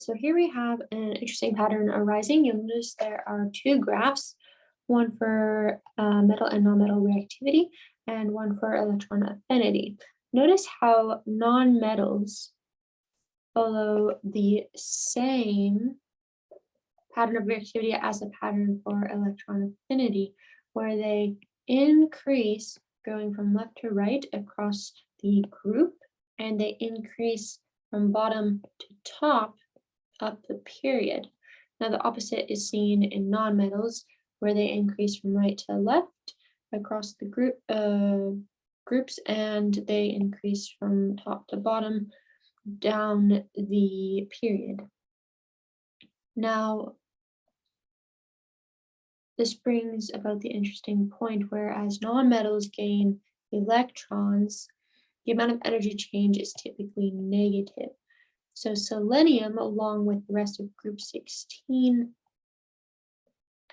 So here we have an interesting pattern arising. You'll notice there are two graphs, one for metal and nonmetal reactivity and one for electron affinity. Notice how nonmetals follow the same pattern of reactivity as the pattern for electron affinity, where they increase going from left to right across the group, and they increase from bottom to top up the period. Now the opposite is seen in nonmetals, where they increase from right to left across the groups, and they increase from top to bottom down the period. Now, this brings about the interesting point, whereas nonmetals gain electrons, the amount of energy change is typically negative. So selenium, along with the rest of group 16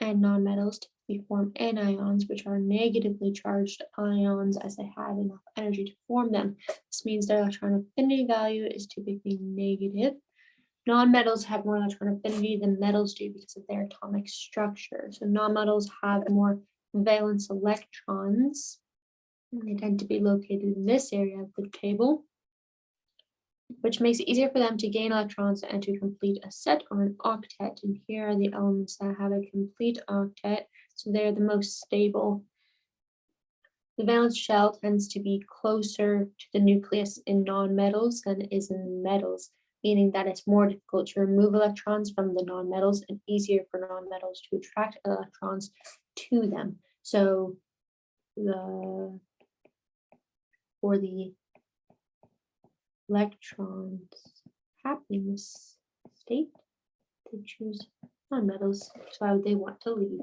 and nonmetals, typically form anions, which are negatively charged ions as they have enough energy to form them. This means their electron affinity value is typically negative. Nonmetals have more electron affinity than metals do because of their atomic structure. So nonmetals have more valence electrons, and they tend to be located in this area of the table, which makes it easier for them to gain electrons and to complete a set or an octet. And here are the elements that have a complete octet, so they're the most stable. The valence shell tends to be closer to the nucleus in nonmetals than it is in metals, meaning that it's more difficult to remove electrons from the nonmetals and easier for nonmetals to attract electrons to them. So for the electrons happiness state, they choose nonmetals. So why would they want to leave?